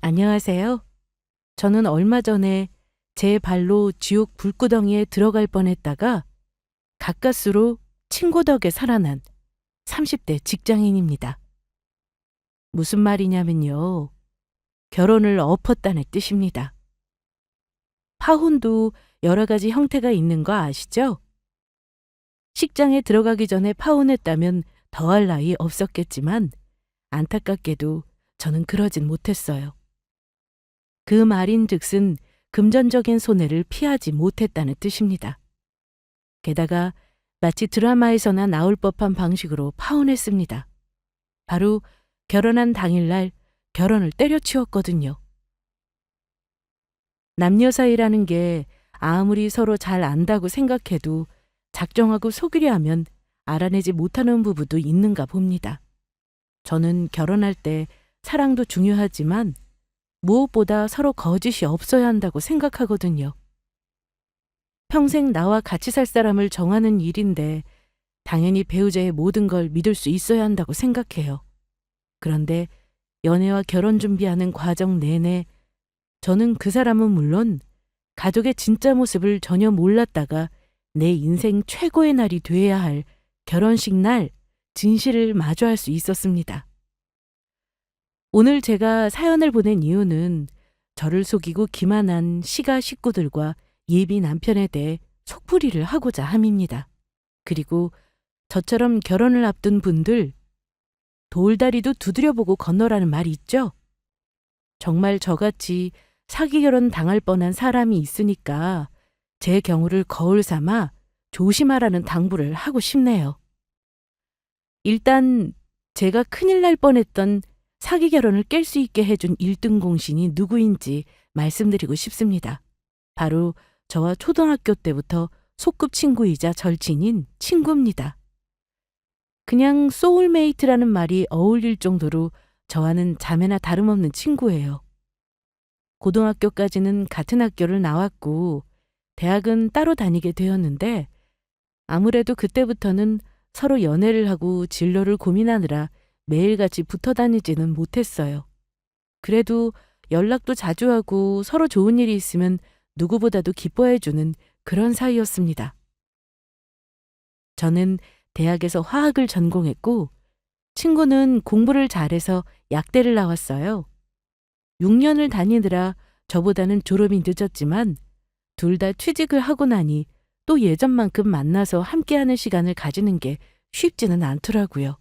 안녕하세요. 저는 얼마 전에 제 발로 지옥 불구덩이에 들어갈 뻔했다가 가까스로 친구 덕에 살아난 30대 직장인입니다. 무슨 말이냐면요. 결혼을 엎었다는 뜻입니다. 파혼도 여러 가지 형태가 있는 거 아시죠? 식장에 들어가기 전에 파혼했다면 더할 나위 없었겠지만 안타깝게도 저는 그러진 못했어요. 그 말인즉슨 금전적인 손해를 피하지 못했다는 뜻입니다. 게다가 마치 드라마에서나 나올 법한 방식으로 파혼했습니다. 바로 결혼한 당일날 결혼을 때려치웠거든요. 남녀 사이라는 게 아무리 서로 잘 안다고 생각해도 작정하고 속이려 하면 알아내지 못하는 부부도 있는가 봅니다. 저는 결혼할 때 사랑도 중요하지만 무엇보다 서로 거짓이 없어야 한다고 생각하거든요. 평생 나와 같이 살 사람을 정하는 일인데 당연히 배우자의 모든 걸 믿을 수 있어야 한다고 생각해요. 그런데 연애와 결혼 준비하는 과정 내내 저는 그 사람은 물론 가족의 진짜 모습을 전혀 몰랐다가 내 인생 최고의 날이 돼야 할 결혼식 날 진실을 마주할 수 있었습니다. 오늘 제가 사연을 보낸 이유는 저를 속이고 기만한 시가 식구들과 예비 남편에 대해 속풀이를 하고자 함입니다. 그리고 저처럼 결혼을 앞둔 분들, 돌다리도 두드려보고 건너라는 말이 있죠? 정말 저같이 사기 결혼 당할 뻔한 사람이 있으니까 제 경우를 거울 삼아 조심하라는 당부를 하고 싶네요. 일단 제가 큰일 날 뻔했던 사기 결혼을 깰 수 있게 해준 1등 공신이 누구인지 말씀드리고 싶습니다. 바로 저와 초등학교 때부터 소꿉친구이자 절친인 친구입니다. 그냥 소울메이트라는 말이 어울릴 정도로 저와는 자매나 다름없는 친구예요. 고등학교까지는 같은 학교를 나왔고 대학은 따로 다니게 되었는데 아무래도 그때부터는 서로 연애를 하고 진로를 고민하느라 매일같이 붙어 다니지는 못했어요. 그래도 연락도 자주 하고 서로 좋은 일이 있으면 누구보다도 기뻐해주는 그런 사이였습니다. 저는 대학에서 화학을 전공했고 친구는 공부를 잘해서 약대를 나왔어요. 6년을 다니느라 저보다는 졸업이 늦었지만 둘 다 취직을 하고 나니 또 예전만큼 만나서 함께하는 시간을 가지는 게 쉽지는 않더라고요.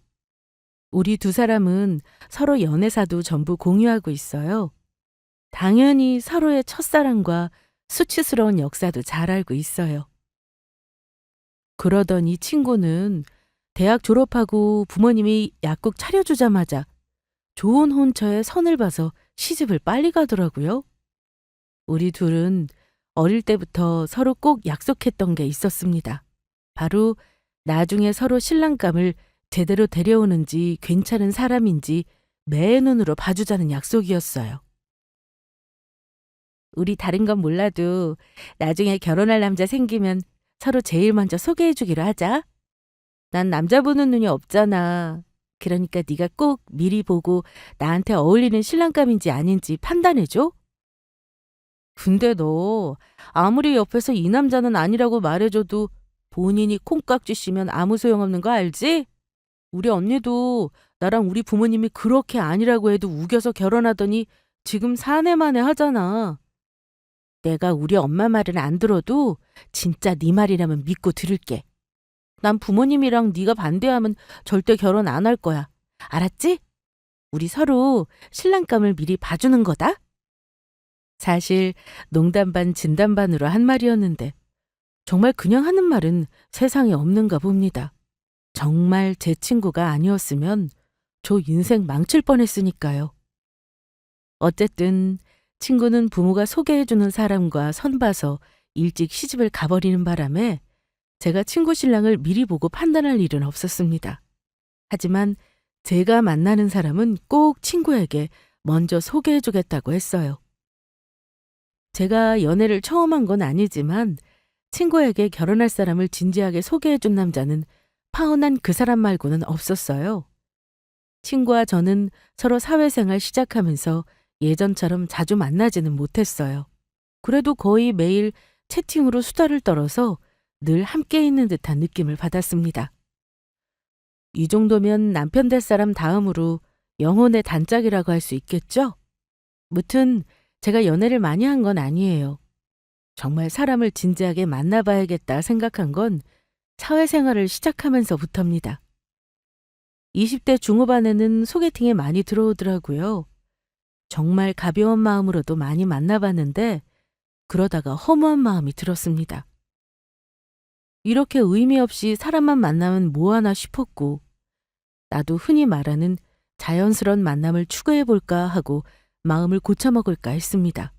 우리 두 사람은 서로 연애사도 전부 공유하고 있어요. 당연히 서로의 첫사랑과 수치스러운 역사도 잘 알고 있어요. 그러더니 친구는 대학 졸업하고 부모님이 약국 차려주자마자 좋은 혼처에 선을 봐서 시집을 빨리 가더라고요. 우리 둘은 어릴 때부터 서로 꼭 약속했던 게 있었습니다. 바로 나중에 서로 신랑감을 제대로 데려오는지 괜찮은 사람인지 매의 눈으로 봐주자는 약속이었어요. 우리 다른 건 몰라도 나중에 결혼할 남자 생기면 서로 제일 먼저 소개해주기로 하자. 난 남자 보는 눈이 없잖아. 그러니까 네가 꼭 미리 보고 나한테 어울리는 신랑감인지 아닌지 판단해줘. 근데 너 아무리 옆에서 이 남자는 아니라고 말해줘도 본인이 콩깍지 씌면 아무 소용없는 거 알지? 우리 언니도 나랑 우리 부모님이 그렇게 아니라고 해도 우겨서 결혼하더니 지금 사내만에 하잖아. 내가 우리 엄마 말은 안 들어도 진짜 네 말이라면 믿고 들을게. 난 부모님이랑 네가 반대하면 절대 결혼 안 할 거야. 알았지? 우리 서로 신랑감을 미리 봐주는 거다. 사실 농담 반 진담 반으로 한 말이었는데 정말 그냥 하는 말은 세상에 없는가 봅니다. 정말 제 친구가 아니었으면 저 인생 망칠 뻔했으니까요. 어쨌든 친구는 부모가 소개해주는 사람과 선봐서 일찍 시집을 가버리는 바람에 제가 친구 신랑을 미리 보고 판단할 일은 없었습니다. 하지만 제가 만나는 사람은 꼭 친구에게 먼저 소개해주겠다고 했어요. 제가 연애를 처음 한 건 아니지만 친구에게 결혼할 사람을 진지하게 소개해준 남자는 파혼한 그 사람 말고는 없었어요. 친구와 저는 서로 사회생활 시작하면서 예전처럼 자주 만나지는 못했어요. 그래도 거의 매일 채팅으로 수다를 떨어서 늘 함께 있는 듯한 느낌을 받았습니다. 이 정도면 남편 될 사람 다음으로 영혼의 단짝이라고 할 수 있겠죠? 무튼 제가 연애를 많이 한 건 아니에요. 정말 사람을 진지하게 만나봐야겠다 생각한 건 사회생활을 시작하면서부터입니다. 20대 중후반에는 소개팅에 많이 들어오더라고요. 정말 가벼운 마음으로도 많이 만나봤는데 그러다가 허무한 마음이 들었습니다. 이렇게 의미 없이 사람만 만나면 뭐하나 싶었고 나도 흔히 말하는 자연스러운 만남을 추구해볼까 하고 마음을 고쳐먹을까 했습니다.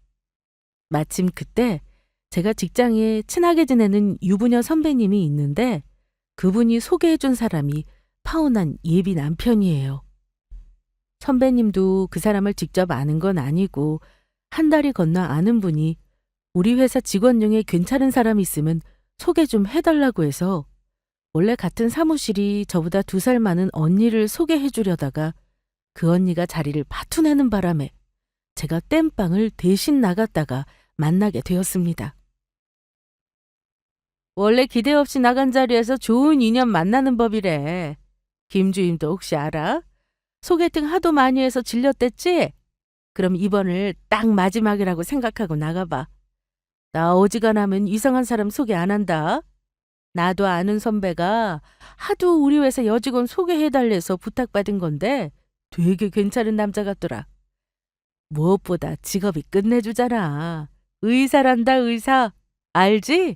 마침 그때 제가 직장에 친하게 지내는 유부녀 선배님이 있는데 그분이 소개해준 사람이 파혼한 예비 남편이에요. 선배님도 그 사람을 직접 아는 건 아니고 한 달이 건너 아는 분이 우리 회사 직원 중에 괜찮은 사람 있으면 소개 좀 해달라고 해서 원래 같은 사무실이 저보다 2살 많은 언니를 소개해 주려다가 그 언니가 자리를 파투내는 바람에 제가 땜빵을 대신 나갔다가 만나게 되었습니다. 원래 기대 없이 나간 자리에서 좋은 인연 만나는 법이래. 김주임도 혹시 알아? 소개팅 하도 많이 해서 질렸댔지? 그럼 이번을 딱 마지막이라고 생각하고 나가봐. 나 어지간하면 이상한 사람 소개 안 한다. 나도 아는 선배가 하도 우리 회사 여직원 소개해달래서 부탁받은 건데 되게 괜찮은 남자 같더라. 무엇보다 직업이 끝내주잖아. 의사란다, 의사. 알지?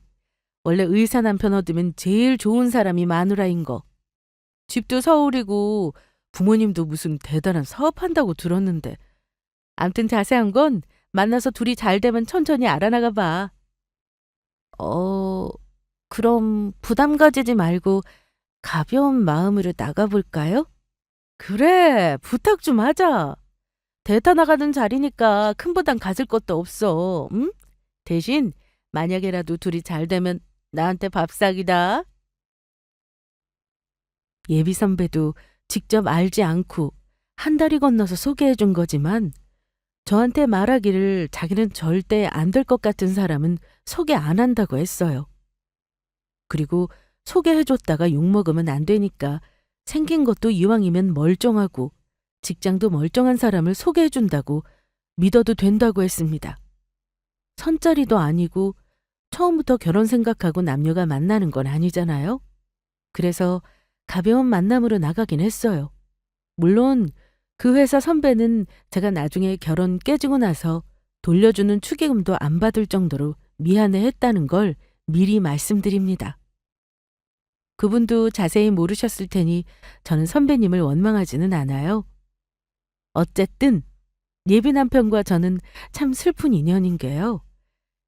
원래 의사 남편 얻으면 제일 좋은 사람이 마누라인 거. 집도 서울이고 부모님도 무슨 대단한 사업한다고 들었는데. 암튼 자세한 건 만나서 둘이 잘 되면 천천히 알아나가 봐. 그럼 부담 가지지 말고 가벼운 마음으로 나가볼까요? 그래, 부탁 좀 하자. 대타 나가는 자리니까 큰 부담 가질 것도 없어. 응? 대신 만약에라도 둘이 잘 되면 나한테 밥 사기다. 예비 선배도 직접 알지 않고 한 달이 건너서 소개해 준 거지만 저한테 말하기를 자기는 절대 안 될 것 같은 사람은 소개 안 한다고 했어요. 그리고 소개해줬다가 욕먹으면 안 되니까 생긴 것도 이왕이면 멀쩡하고 직장도 멀쩡한 사람을 소개해준다고 믿어도 된다고 했습니다. 선짜리도 아니고 처음부터 결혼 생각하고 남녀가 만나는 건 아니잖아요. 그래서 가벼운 만남으로 나가긴 했어요. 물론 그 회사 선배는 제가 나중에 결혼 깨지고 나서 돌려주는 축의금도 안 받을 정도로 미안해했다는 걸 미리 말씀드립니다. 그분도 자세히 모르셨을 테니 저는 선배님을 원망하지는 않아요. 어쨌든 예비 남편과 저는 참 슬픈 인연인 게요.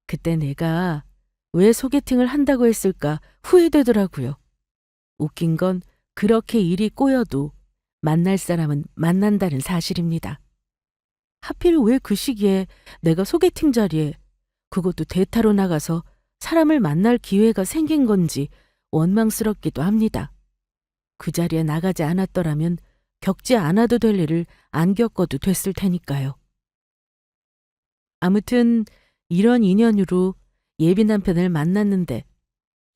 그때 내가 왜 소개팅을 한다고 했을까 후회되더라고요. 웃긴 건 그렇게 일이 꼬여도 만날 사람은 만난다는 사실입니다. 하필 왜 그 시기에 내가 소개팅 자리에 그것도 대타로 나가서 사람을 만날 기회가 생긴 건지 원망스럽기도 합니다. 그 자리에 나가지 않았더라면 겪지 않아도 될 일을 안 겪어도 됐을 테니까요. 아무튼 이런 인연으로 예비 남편을 만났는데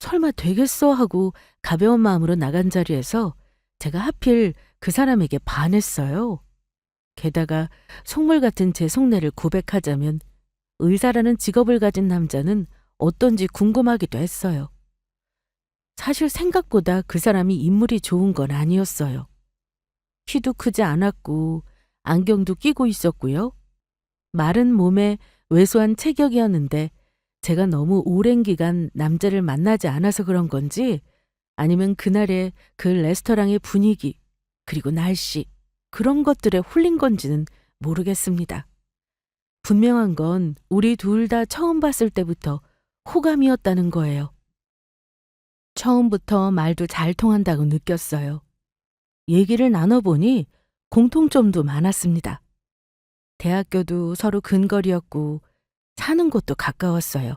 설마 되겠어 하고 가벼운 마음으로 나간 자리에서 제가 하필 그 사람에게 반했어요. 게다가 속물 같은 제 속내를 고백하자면 의사라는 직업을 가진 남자는 어떤지 궁금하기도 했어요. 사실 생각보다 그 사람이 인물이 좋은 건 아니었어요. 키도 크지 않았고 안경도 끼고 있었고요. 마른 몸에 왜소한 체격이었는데 제가 너무 오랜 기간 남자를 만나지 않아서 그런 건지 아니면 그날의 그 레스토랑의 분위기 그리고 날씨 그런 것들에 홀린 건지는 모르겠습니다. 분명한 건 우리 둘 다 처음 봤을 때부터 호감이었다는 거예요. 처음부터 말도 잘 통한다고 느꼈어요. 얘기를 나눠보니 공통점도 많았습니다. 대학교도 서로 근거리였고 사는 곳도 가까웠어요.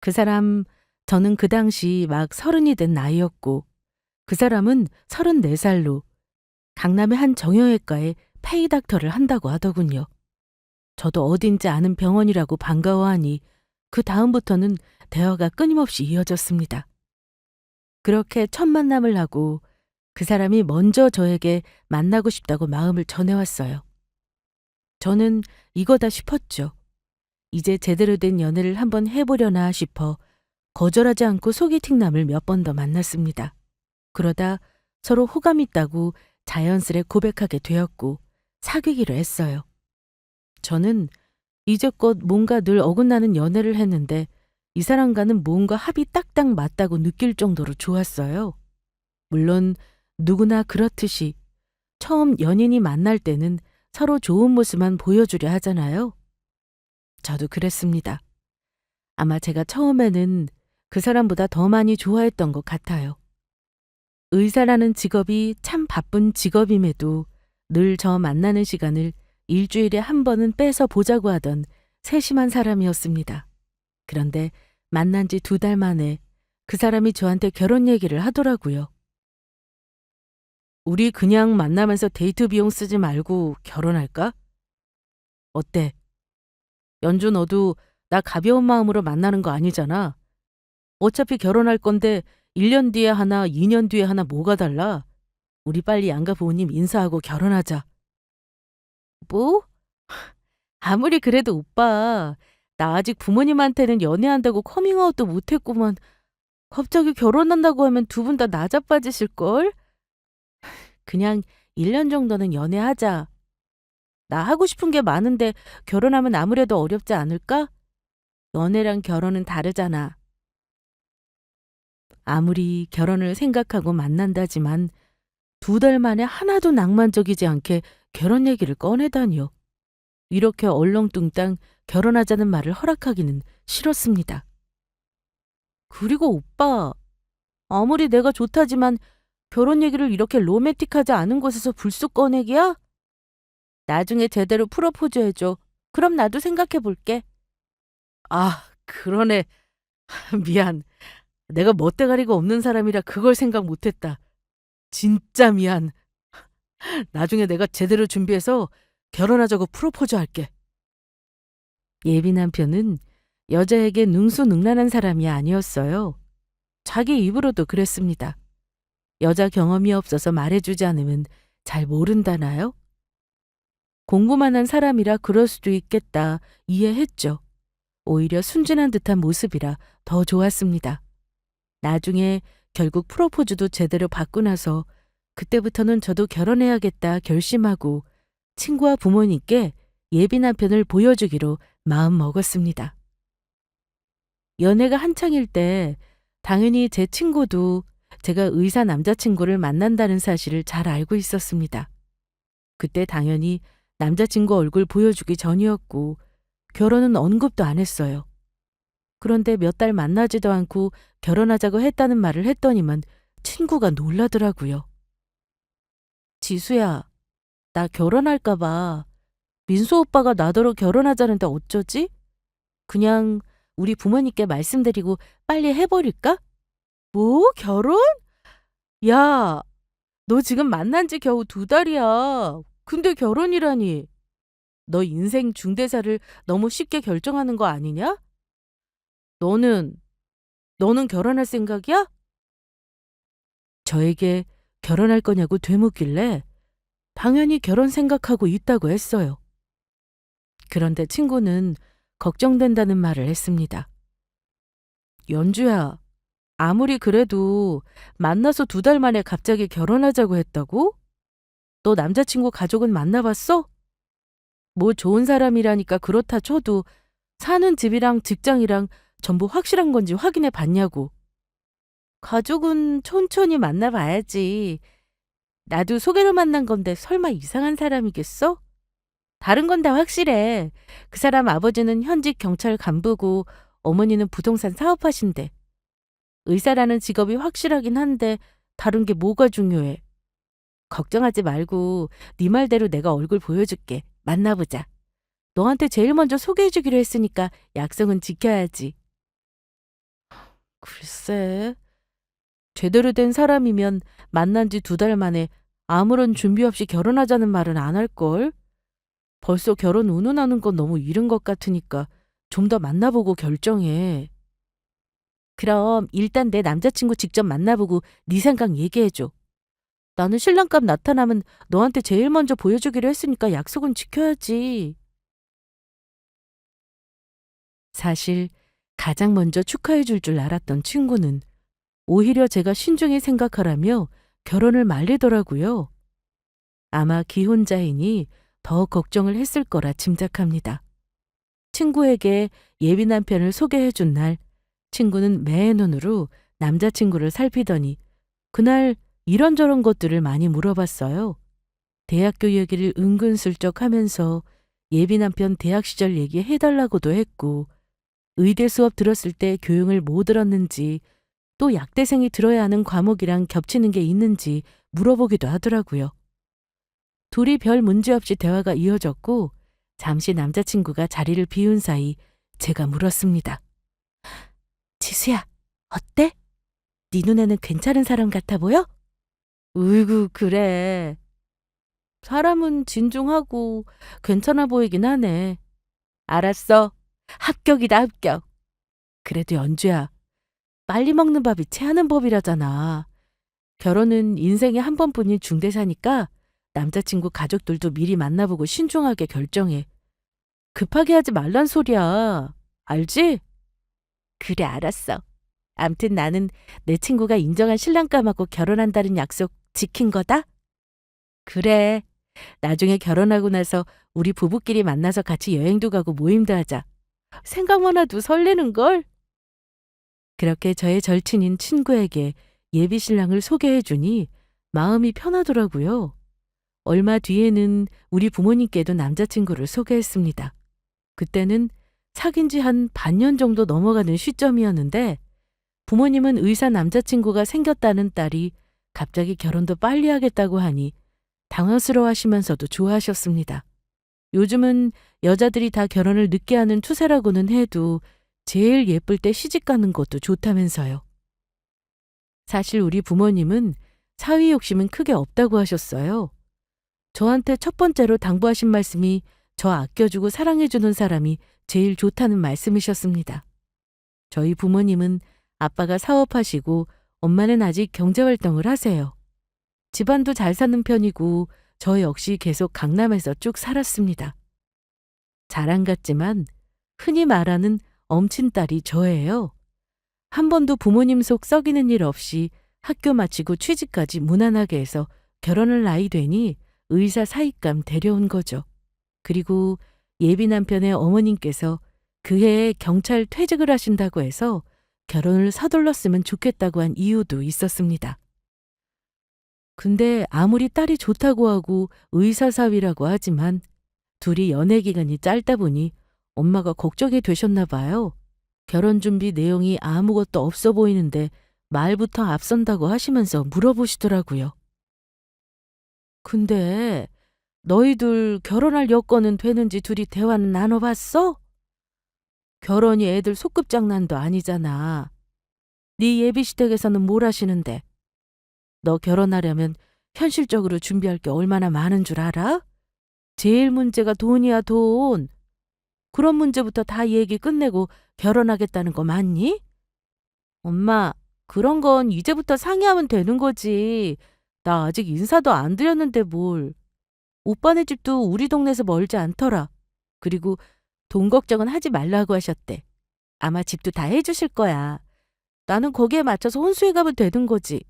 그 사람, 저는 그 당시 막 30이 된 나이였고 그 사람은 34살로 강남의 한 정형외과에 페이닥터를 한다고 하더군요. 저도 어딘지 아는 병원이라고 반가워하니 그 다음부터는 대화가 끊임없이 이어졌습니다. 그렇게 첫 만남을 하고 그 사람이 먼저 저에게 만나고 싶다고 마음을 전해왔어요. 저는 이거다 싶었죠. 이제 제대로 된 연애를 한번 해보려나 싶어 거절하지 않고 소개팅남을 몇 번 더 만났습니다. 그러다 서로 호감 있다고 자연스레 고백하게 되었고 사귀기로 했어요. 저는 이제껏 뭔가 늘 어긋나는 연애를 했는데 이 사람과는 뭔가 합이 딱딱 맞다고 느낄 정도로 좋았어요. 물론 누구나 그렇듯이 처음 연인이 만날 때는 서로 좋은 모습만 보여주려 하잖아요. 저도 그랬습니다. 아마 제가 처음에는 그 사람보다 더 많이 좋아했던 것 같아요. 의사라는 직업이 참 바쁜 직업임에도 늘 저 만나는 시간을 일주일에 한 번은 빼서 보자고 하던 세심한 사람이었습니다. 그런데 만난 지 2달 만에 그 사람이 저한테 결혼 얘기를 하더라고요. 우리 그냥 만나면서 데이트 비용 쓰지 말고 결혼할까? 어때? 연주 너도 나 가벼운 마음으로 만나는 거 아니잖아. 어차피 결혼할 건데 1년 뒤에 하나, 2년 뒤에 하나 뭐가 달라? 우리 빨리 양가 부모님 인사하고 결혼하자. 뭐? 아무리 그래도 오빠, 나 아직 부모님한테는 연애한다고 커밍아웃도 못했구만. 갑자기 결혼한다고 하면 두 분 다 나자빠지실걸? 그냥 1년 정도는 연애하자. 나 하고 싶은 게 많은데 결혼하면 아무래도 어렵지 않을까? 연애랑 결혼은 다르잖아. 아무리 결혼을 생각하고 만난다지만 2달 만에 하나도 낭만적이지 않게 결혼 얘기를 꺼내다니요. 이렇게 얼렁뚱땅 결혼하자는 말을 허락하기는 싫었습니다. 그리고 오빠, 아무리 내가 좋다지만 결혼 얘기를 이렇게 로맨틱하지 않은 곳에서 불쑥 꺼내기야? 나중에 제대로 프로포즈 해줘. 그럼 나도 생각해 볼게. 아, 그러네. 미안. 내가 멋대가리가 없는 사람이라 그걸 생각 못했다. 진짜 미안. 나중에 내가 제대로 준비해서 결혼하자고 프로포즈 할게. 예비 남편은 여자에게 능수능란한 사람이 아니었어요. 자기 입으로도 그랬습니다. 여자 경험이 없어서 말해주지 않으면 잘 모른다나요? 공부만 한 사람이라 그럴 수도 있겠다 이해했죠. 오히려 순진한 듯한 모습이라 더 좋았습니다. 나중에 결국 프로포즈도 제대로 받고 나서 그때부터는 저도 결혼해야겠다 결심하고 친구와 부모님께 예비 남편을 보여주기로 마음 먹었습니다. 연애가 한창일 때 당연히 제 친구도 제가 의사 남자친구를 만난다는 사실을 잘 알고 있었습니다. 그때 당연히 남자친구 얼굴 보여주기 전이었고 결혼은 언급도 안 했어요. 그런데 몇 달 만나지도 않고 결혼하자고 했다는 말을 했더니만 친구가 놀라더라고요. 지수야, 나 결혼할까 봐. 민수 오빠가 나더러 결혼하자는데 어쩌지? 그냥 우리 부모님께 말씀드리고 빨리 해버릴까? 뭐? 결혼? 야, 너 지금 만난 지 겨우 2달이야. 근데 결혼이라니. 너 인생 중대사를 너무 쉽게 결정하는 거 아니냐? 너는 결혼할 생각이야? 저에게 결혼할 거냐고 되묻길래 당연히 결혼 생각하고 있다고 했어요. 그런데 친구는 걱정된다는 말을 했습니다. 연주야, 아무리 그래도 만나서 2달 만에 갑자기 결혼하자고 했다고? 너 남자친구 가족은 만나봤어? 뭐 좋은 사람이라니까 그렇다 쳐도 사는 집이랑 직장이랑 전부 확실한 건지 확인해 봤냐고. 가족은 천천히 만나봐야지. 나도 소개로 만난 건데 설마 이상한 사람이겠어? 다른 건 다 확실해. 그 사람 아버지는 현직 경찰 간부고 어머니는 부동산 사업하신대. 의사라는 직업이 확실하긴 한데 다른 게 뭐가 중요해. 걱정하지 말고 네 말대로 내가 얼굴 보여줄게. 만나보자. 너한테 제일 먼저 소개해주기로 했으니까 약속은 지켜야지. 글쎄, 제대로 된 사람이면 만난 지 2달 만에 아무런 준비 없이 결혼하자는 말은 안 할걸? 벌써 결혼 운운하는 건 너무 이른 것 같으니까 좀 더 만나보고 결정해. 그럼 일단 내 남자친구 직접 만나보고 네 생각 얘기해줘. 나는 신랑감 나타나면 너한테 제일 먼저 보여주기로 했으니까 약속은 지켜야지. 사실 가장 먼저 축하해 줄 알았던 친구는 오히려 제가 신중히 생각하라며 결혼을 말리더라고요. 아마 기혼자이니 더 걱정을 했을 거라 짐작합니다. 친구에게 예비 남편을 소개해 준 날, 친구는 매의 눈으로 남자친구를 살피더니 그날 이런저런 것들을 많이 물어봤어요. 대학교 얘기를 은근슬쩍 하면서 예비 남편 대학 시절 얘기 해달라고도 했고, 의대 수업 들었을 때 교양을 뭐 들었는지, 또 약대생이 들어야 하는 과목이랑 겹치는 게 있는지 물어보기도 하더라고요. 둘이 별 문제 없이 대화가 이어졌고, 잠시 남자친구가 자리를 비운 사이 제가 물었습니다. 지수야, 어때? 네 눈에는 괜찮은 사람 같아 보여? 으이구, 그래. 사람은 진중하고 괜찮아 보이긴 하네. 알았어. 합격이다, 합격. 그래도 연주야, 빨리 먹는 밥이 체하는 법이라잖아. 결혼은 인생에 한 번뿐인 중대사니까 남자친구 가족들도 미리 만나보고 신중하게 결정해. 급하게 하지 말란 소리야. 알지? 그래, 알았어. 암튼 나는 내 친구가 인정한 신랑감하고 결혼한다는 약속 지킨 거다? 그래. 나중에 결혼하고 나서 우리 부부끼리 만나서 같이 여행도 가고 모임도 하자. 생각만 해도 설레는걸? 그렇게 저의 절친인 친구에게 예비 신랑을 소개해 주니 마음이 편하더라고요. 얼마 뒤에는 우리 부모님께도 남자친구를 소개했습니다. 그때는 사귄 지 한 반년 정도 넘어가는 시점이었는데 부모님은 의사 남자친구가 생겼다는 딸이 갑자기 결혼도 빨리 하겠다고 하니 당황스러워 하시면서도 좋아하셨습니다. 요즘은 여자들이 다 결혼을 늦게 하는 추세라고는 해도 제일 예쁠 때 시집 가는 것도 좋다면서요. 사실 우리 부모님은 사위 욕심은 크게 없다고 하셨어요. 저한테 첫 번째로 당부하신 말씀이 저 아껴주고 사랑해주는 사람이 제일 좋다는 말씀이셨습니다. 저희 부모님은 아빠가 사업하시고 엄마는 아직 경제활동을 하세요. 집안도 잘 사는 편이고 저 역시 계속 강남에서 쭉 살았습니다. 자랑 같지만 흔히 말하는 엄친딸이 저예요. 한 번도 부모님 속 썩이는 일 없이 학교 마치고 취직까지 무난하게 해서 결혼을 나이 되니 의사 사익감 데려온 거죠. 그리고 예비 남편의 어머님께서 그 해에 경찰 퇴직을 하신다고 해서 결혼을 서둘렀으면 좋겠다고 한 이유도 있었습니다. 근데 아무리 딸이 좋다고 하고 의사 사위라고 하지만 둘이 연애 기간이 짧다 보니 엄마가 걱정이 되셨나 봐요. 결혼 준비 내용이 아무것도 없어 보이는데 말부터 앞선다고 하시면서 물어보시더라고요. 근데 너희들 결혼할 여건은 되는지 둘이 대화는 나눠봤어? 결혼이 애들 소꿉장난도 아니잖아. 네 예비시댁에서는 뭘 하시는데? 너 결혼하려면 현실적으로 준비할 게 얼마나 많은 줄 알아? 제일 문제가 돈이야, 돈. 그런 문제부터 다 얘기 끝내고 결혼하겠다는 거 맞니? 엄마, 그런 건 이제부터 상의하면 되는 거지. 나 아직 인사도 안 드렸는데 뭘. 오빠네 집도 우리 동네에서 멀지 않더라. 그리고 돈 걱정은 하지 말라고 하셨대. 아마 집도 다 해주실 거야. 나는 거기에 맞춰서 혼수해 가면 되는 거지.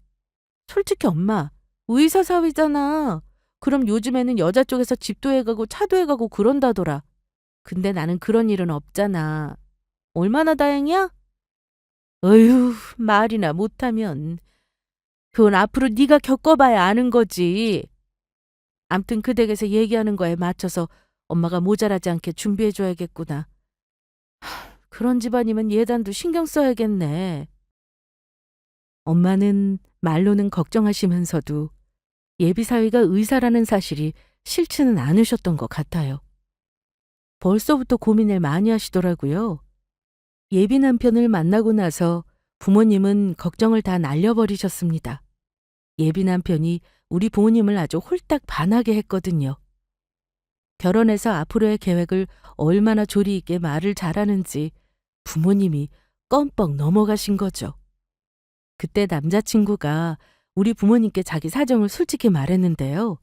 솔직히 엄마, 의사 사위잖아. 그럼 요즘에는 여자 쪽에서 집도 해가고 차도 해가고 그런다더라. 근데 나는 그런 일은 없잖아. 얼마나 다행이야? 어휴, 말이나 못하면. 그건 앞으로 네가 겪어봐야 아는 거지. 암튼 그 댁에서 얘기하는 거에 맞춰서 엄마가 모자라지 않게 준비해줘야겠구나. 그런 집안이면 예단도 신경 써야겠네. 엄마는 말로는 걱정하시면서도 예비 사위가 의사라는 사실이 싫지는 않으셨던 것 같아요. 벌써부터 고민을 많이 하시더라고요. 예비 남편을 만나고 나서 부모님은 걱정을 다 날려버리셨습니다. 예비 남편이 우리 부모님을 아주 홀딱 반하게 했거든요. 결혼해서 앞으로의 계획을 얼마나 조리 있게 말을 잘하는지 부모님이 껌뻑 넘어가신 거죠. 그때 남자친구가 우리 부모님께 자기 사정을 솔직히 말했는데요.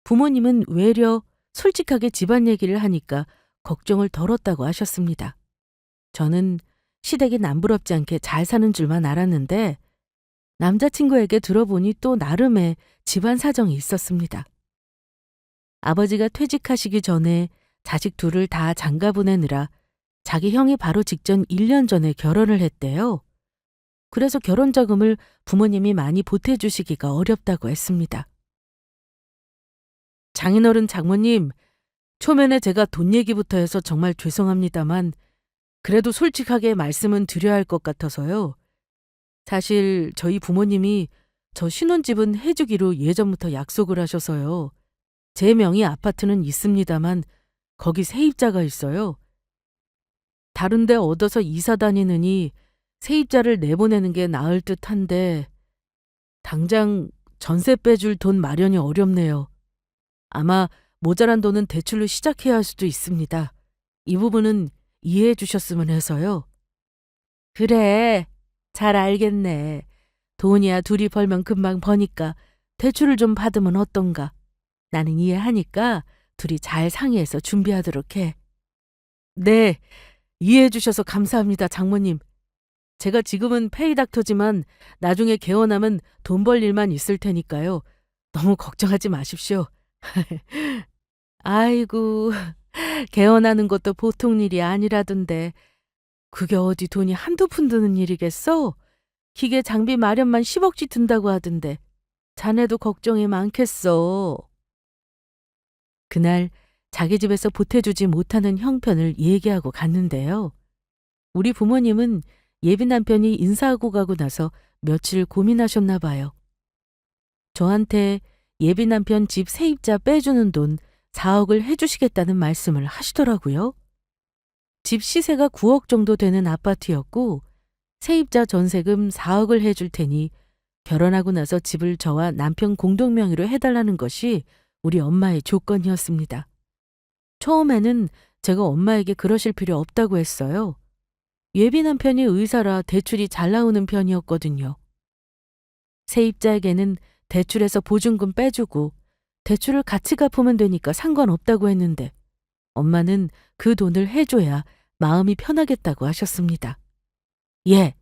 부모님은 외려 솔직하게 집안 얘기를 하니까 걱정을 덜었다고 하셨습니다. 저는 시댁이 남부럽지 않게 잘 사는 줄만 알았는데 남자친구에게 들어보니 또 나름의 집안 사정이 있었습니다. 아버지가 퇴직하시기 전에 자식 둘을 다 장가 보내느라 자기 형이 바로 직전 1년 전에 결혼을 했대요. 그래서 결혼 자금을 부모님이 많이 보태주시기가 어렵다고 했습니다. 장인어른 장모님, 초면에 제가 돈 얘기부터 해서 정말 죄송합니다만 그래도 솔직하게 말씀은 드려야 할 것 같아서요. 사실 저희 부모님이 저 신혼집은 해주기로 예전부터 약속을 하셔서요. 제 명의 아파트는 있습니다만 거기 세입자가 있어요. 다른 데 얻어서 이사 다니느니 세입자를 내보내는 게 나을 듯한데 당장 전세 빼줄 돈 마련이 어렵네요. 아마 모자란 돈은 대출로 시작해야 할 수도 있습니다. 이 부분은 이해해 주셨으면 해서요. 그래, 잘 알겠네. 돈이야 둘이 벌면 금방 버니까 대출을 좀 받으면 어떤가. 나는 이해하니까 둘이 잘 상의해서 준비하도록 해. 네, 이해해 주셔서 감사합니다, 장모님. 제가 지금은 페이닥터지만 나중에 개원하면 돈 벌 일만 있을 테니까요. 너무 걱정하지 마십시오. 아이고, 개원하는 것도 보통 일이 아니라던데 그게 어디 돈이 한두 푼 드는 일이겠어? 기계 장비 마련만 10억씩 든다고 하던데 자네도 걱정이 많겠어. 그날 자기 집에서 보태주지 못하는 형편을 얘기하고 갔는데요. 우리 부모님은 예비 남편이 인사하고 가고 나서 며칠 고민하셨나 봐요. 저한테 예비 남편 집 세입자 빼주는 돈 4억을 해주시겠다는 말씀을 하시더라고요. 집 시세가 9억 정도 되는 아파트였고 세입자 전세금 4억을 해줄 테니 결혼하고 나서 집을 저와 남편 공동명의로 해달라는 것이 우리 엄마의 조건이었습니다. 처음에는 제가 엄마에게 그러실 필요 없다고 했어요. 예비 남편이 의사라 대출이 잘 나오는 편이었거든요. 세입자에게는 대출에서 보증금 빼주고 대출을 같이 갚으면 되니까 상관없다고 했는데 엄마는 그 돈을 해줘야 마음이 편하겠다고 하셨습니다. 예,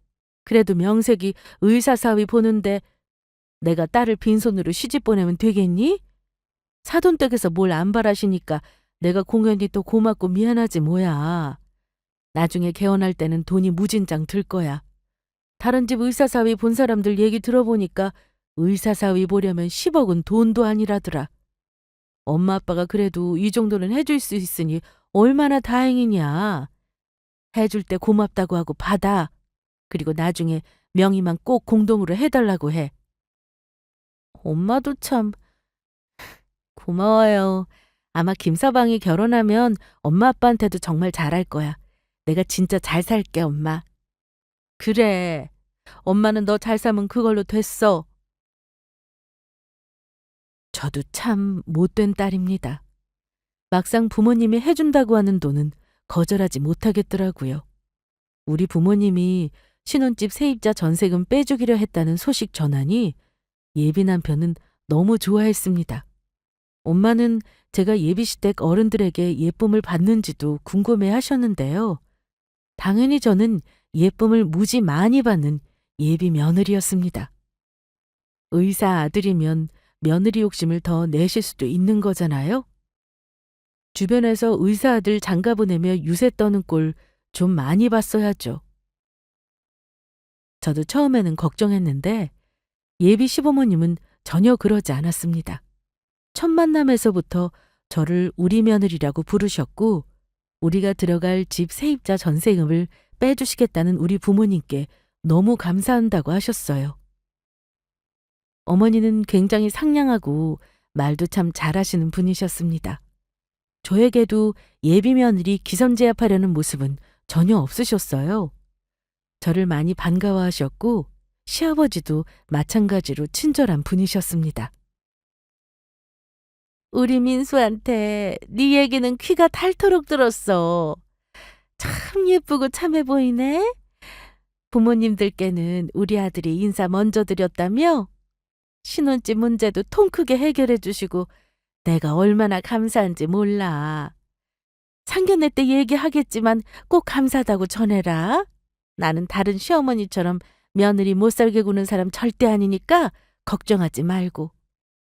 그래도 명색이 의사사위 보는데 내가 딸을 빈손으로 시집 보내면 되겠니? 사돈댁에서 뭘 안 바라시니까 내가 공연히 또 고맙고 미안하지 뭐야. 나중에 개원할 때는 돈이 무진장 들 거야. 다른 집 의사사위 본 사람들 얘기 들어보니까 의사사위 보려면 10억은 돈도 아니라더라. 엄마 아빠가 그래도 이 정도는 해줄 수 있으니 얼마나 다행이냐. 해줄 때 고맙다고 하고 받아. 그리고 나중에 명의만 꼭 공동으로 해달라고 해. 엄마도 참 고마워요. 아마 김서방이 결혼하면 엄마 아빠한테도 정말 잘할 거야. 내가 진짜 잘 살게, 엄마. 그래. 엄마는 너 잘 살면 그걸로 됐어. 저도 참 못된 딸입니다. 막상 부모님이 해준다고 하는 돈은 거절하지 못하겠더라고요. 우리 부모님이 신혼집 세입자 전세금 빼주기로 했다는 소식 전하니 예비 남편은 너무 좋아했습니다. 엄마는 제가 예비시댁 어른들에게 예쁨을 받는지도 궁금해 하셨는데요. 당연히 저는 예쁨을 무지 많이 받는 예비 며느리였습니다. 의사 아들이면 며느리 욕심을 더 내실 수도 있는 거잖아요. 주변에서 의사 아들 장가 보내며 유세 떠는 꼴 좀 많이 봤어야죠. 저도 처음에는 걱정했는데 예비 시부모님은 전혀 그러지 않았습니다. 첫 만남에서부터 저를 우리 며느리라고 부르셨고 우리가 들어갈 집 세입자 전세금을 빼주시겠다는 우리 부모님께 너무 감사한다고 하셨어요. 어머니는 굉장히 상냥하고 말도 참 잘하시는 분이셨습니다. 저에게도 예비 며느리 기선제압하려는 모습은 전혀 없으셨어요. 저를 많이 반가워하셨고 시아버지도 마찬가지로 친절한 분이셨습니다. 우리 민수한테 네 얘기는 귀가 닳도록 들었어. 참 예쁘고 참해 보이네. 부모님들께는 우리 아들이 인사 먼저 드렸다며? 신혼집 문제도 통 크게 해결해 주시고 내가 얼마나 감사한지 몰라. 상견례 때 얘기하겠지만 꼭 감사하다고 전해라. 나는 다른 시어머니처럼 며느리 못 살게 구는 사람 절대 아니니까 걱정하지 말고.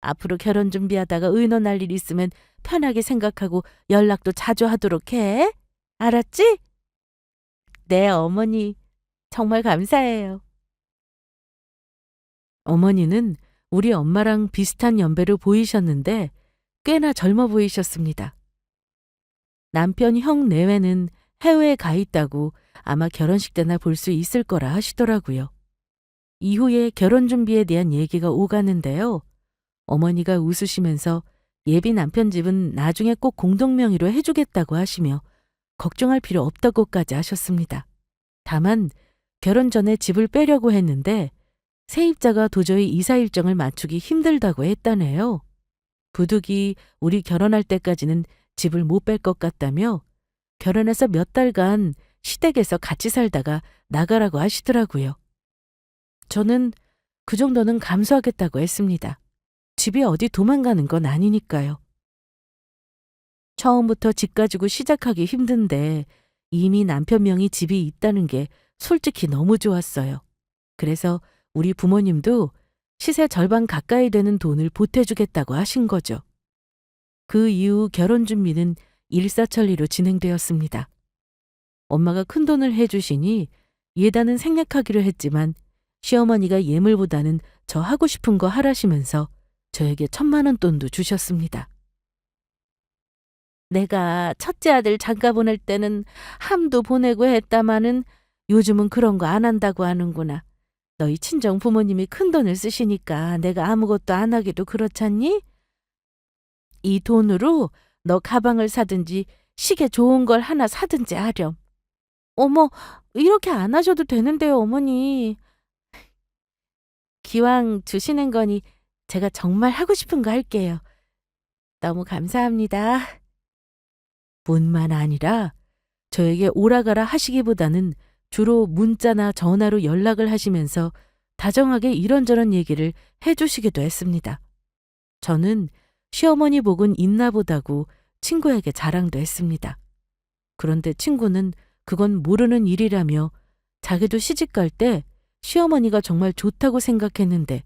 앞으로 결혼 준비하다가 의논할 일 있으면 편하게 생각하고 연락도 자주 하도록 해. 알았지? 네, 어머니. 정말 감사해요. 어머니는 우리 엄마랑 비슷한 연배로 보이셨는데 꽤나 젊어 보이셨습니다. 남편 형 내외는 해외에 가 있다고 아마 결혼식 때나 볼 수 있을 거라 하시더라고요. 이후에 결혼 준비에 대한 얘기가 오가는데요. 어머니가 웃으시면서 예비 남편 집은 나중에 꼭 공동명의로 해주겠다고 하시며 걱정할 필요 없다고까지 하셨습니다. 다만 결혼 전에 집을 빼려고 했는데 세입자가 도저히 이사 일정을 맞추기 힘들다고 했다네요. 부득이 우리 결혼할 때까지는 집을 못 뺄 것 같다며 결혼해서 몇 달간 시댁에서 같이 살다가 나가라고 하시더라고요. 저는 그 정도는 감수하겠다고 했습니다. 집이 어디 도망가는 건 아니니까요. 처음부터 집 가지고 시작하기 힘든데 이미 남편 명의 집이 있다는 게 솔직히 너무 좋았어요. 그래서 우리 부모님도 시세 절반 가까이 되는 돈을 보태주겠다고 하신 거죠. 그 이후 결혼 준비는 일사천리로 진행되었습니다. 엄마가 큰돈을 해주시니 예단은 생략하기로 했지만 시어머니가 예물보다는 저 하고 싶은 거 하라시면서 저에게 1,000만 원 돈도 주셨습니다. 내가 첫째 아들 장가 보낼 때는 함도 보내고 했다마는 요즘은 그런 거 안 한다고 하는구나. 너희 친정 부모님이 큰돈을 쓰시니까 내가 아무것도 안 하기도 그렇잖니? 이 돈으로 너 가방을 사든지 시계 좋은 걸 하나 사든지 하렴. 어머, 이렇게 안 하셔도 되는데요, 어머니. 기왕 주시는 거니 제가 정말 하고 싶은 거 할게요. 너무 감사합니다. 뿐만 아니라 저에게 오라가라 하시기보다는 주로 문자나 전화로 연락을 하시면서 다정하게 이런저런 얘기를 해주시기도 했습니다. 저는 시어머니 복은 있나 보다고 친구에게 자랑도 했습니다. 그런데 친구는 그건 모르는 일이라며 자기도 시집갈 때 시어머니가 정말 좋다고 생각했는데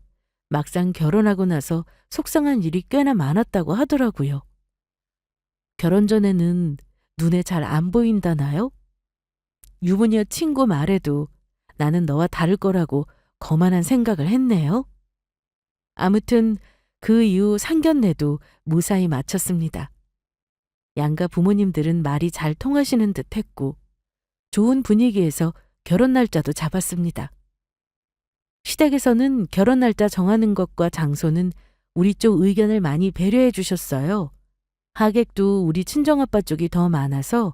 막상 결혼하고 나서 속상한 일이 꽤나 많았다고 하더라고요. 결혼 전에는 눈에 잘 안 보인다나요? 유부녀 친구 말에도 나는 너와 다를 거라고 거만한 생각을 했네요. 아무튼 그 이후 상견례도 무사히 마쳤습니다. 양가 부모님들은 말이 잘 통하시는 듯 했고 좋은 분위기에서 결혼 날짜도 잡았습니다. 시댁에서는 결혼 날짜 정하는 것과 장소는 우리 쪽 의견을 많이 배려해 주셨어요. 하객도 우리 친정아빠 쪽이 더 많아서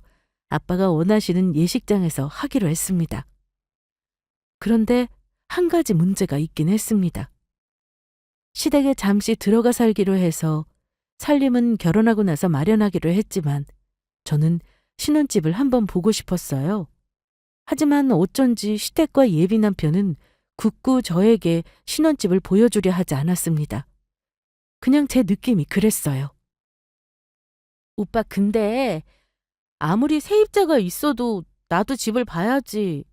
아빠가 원하시는 예식장에서 하기로 했습니다. 그런데 한 가지 문제가 있긴 했습니다. 시댁에 잠시 들어가 살기로 해서 살림은 결혼하고 나서 마련하기로 했지만 저는 신혼집을 한번 보고 싶었어요. 하지만 어쩐지 시댁과 예비 남편은 굳고 저에게 신혼집을 보여주려 하지 않았습니다. 그냥 제 느낌이 그랬어요. 오빠, 근데 아무리 세입자가 있어도 나도 집을 봐야지.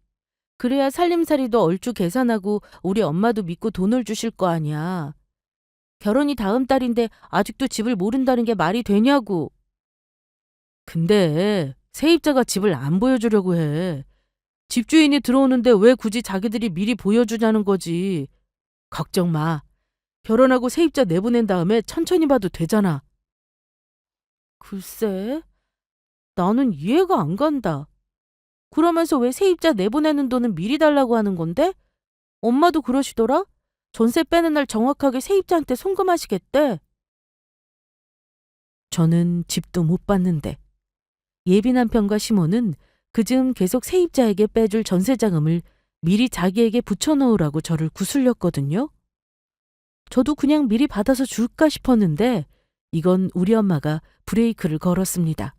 그래야 살림살이도 얼추 계산하고 우리 엄마도 믿고 돈을 주실 거 아니야. 결혼이 다음 달인데 아직도 집을 모른다는 게 말이 되냐고. 근데 세입자가 집을 안 보여주려고 해. 집주인이 들어오는데 왜 굳이 자기들이 미리 보여주냐는 거지. 걱정 마. 결혼하고 세입자 내보낸 다음에 천천히 봐도 되잖아. 글쎄, 나는 이해가 안 간다. 그러면서 왜 세입자 내보내는 돈은 미리 달라고 하는 건데? 엄마도 그러시더라? 전세 빼는 날 정확하게 세입자한테 송금하시겠대. 저는 집도 못 봤는데 예비 남편과 시모는 그즈음 계속 세입자에게 빼줄 전세자금을 미리 자기에게 붙여놓으라고 저를 구슬렸거든요. 저도 그냥 미리 받아서 줄까 싶었는데 이건 우리 엄마가 브레이크를 걸었습니다.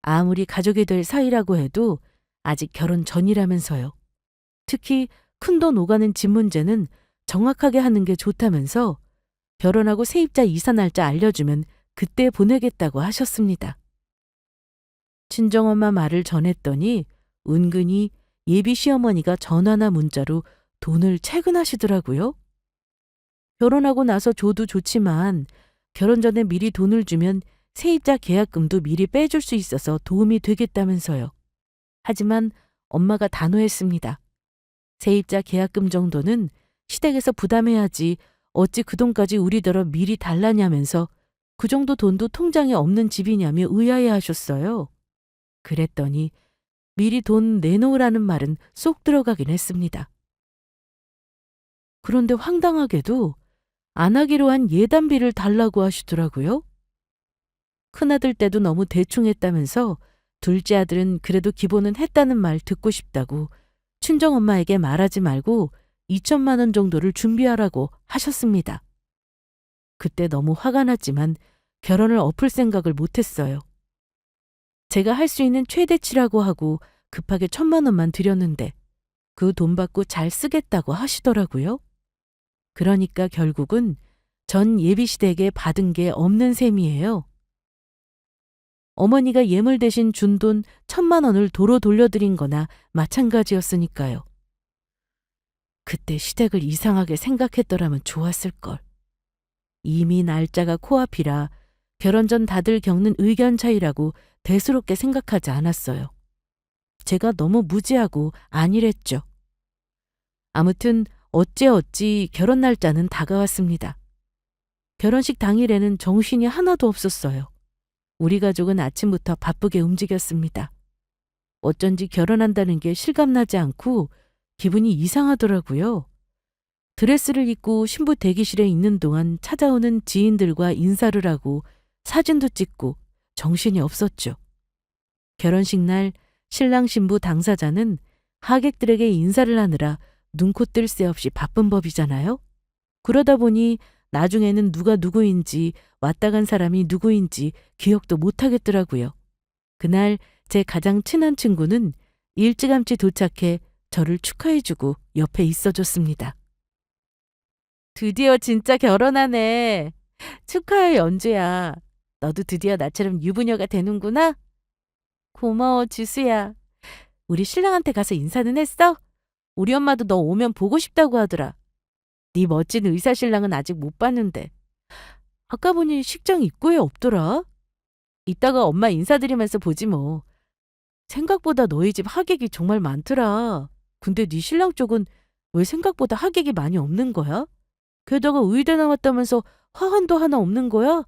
아무리 가족이 될 사이라고 해도 아직 결혼 전이라면서요. 특히 큰돈 오가는 집 문제는 정확하게 하는 게 좋다면서 결혼하고 세입자 이사 날짜 알려주면 그때 보내겠다고 하셨습니다. 친정엄마 말을 전했더니 은근히 예비 시어머니가 전화나 문자로 돈을 채근하시더라고요. 결혼하고 나서 줘도 좋지만 결혼 전에 미리 돈을 주면 세입자 계약금도 미리 빼줄 수 있어서 도움이 되겠다면서요. 하지만 엄마가 단호했습니다. 세입자 계약금 정도는 시댁에서 부담해야지 어찌 그 돈까지 우리더러 미리 달라냐면서 그 정도 돈도 통장에 없는 집이냐며 의아해 하셨어요. 그랬더니 미리 돈 내놓으라는 말은 쏙 들어가긴 했습니다. 그런데 황당하게도 안 하기로 한 예단비를 달라고 하시더라고요. 큰아들 때도 너무 대충 했다면서 둘째 아들은 그래도 기본은 했다는 말 듣고 싶다고 친정엄마에게 말하지 말고 2천만 원 정도를 준비하라고 하셨습니다. 그때 너무 화가 났지만 결혼을 엎을 생각을 못했어요. 제가 할 수 있는 최대치라고 하고 급하게 1,000만 원만 드렸는데 그 돈 받고 잘 쓰겠다고 하시더라고요. 그러니까 결국은 전 예비시댁에 받은 게 없는 셈이에요. 어머니가 예물 대신 준 돈 1,000만 원을 도로 돌려드린 거나 마찬가지였으니까요. 그때 시댁을 이상하게 생각했더라면 좋았을걸. 이미 날짜가 코앞이라 결혼 전 다들 겪는 의견 차이라고 대수롭게 생각하지 않았어요. 제가 너무 무지하고 안일했죠. 아무튼 어찌 결혼 날짜는 다가왔습니다. 결혼식 당일에는 정신이 하나도 없었어요. 우리 가족은 아침부터 바쁘게 움직였습니다. 어쩐지 결혼한다는 게 실감나지 않고 기분이 이상하더라고요. 드레스를 입고 신부 대기실에 있는 동안 찾아오는 지인들과 인사를 하고 사진도 찍고 정신이 없었죠. 결혼식 날 신랑 신부 당사자는 하객들에게 인사를 하느라 눈코 뜰 새 없이 바쁜 법이잖아요. 그러다 보니 나중에는 누가 누구인지 왔다 간 사람이 누구인지 기억도 못하겠더라고요. 그날 제 가장 친한 친구는 일찌감치 도착해 저를 축하해주고 옆에 있어줬습니다. 드디어 진짜 결혼하네. 축하해, 연주야. 너도 드디어 나처럼 유부녀가 되는구나. 고마워, 지수야. 우리 신랑한테 가서 인사는 했어? 우리 엄마도 너 오면 보고 싶다고 하더라. 네 멋진 의사신랑은 아직 못 봤는데. 아까 보니 식장 입구에 없더라. 이따가 엄마 인사드리면서 보지 뭐. 생각보다 너희 집 하객이 정말 많더라. 근데 네 신랑 쪽은 왜 생각보다 하객이 많이 없는 거야? 게다가 의대 나왔다면서 화환도 하나 없는 거야?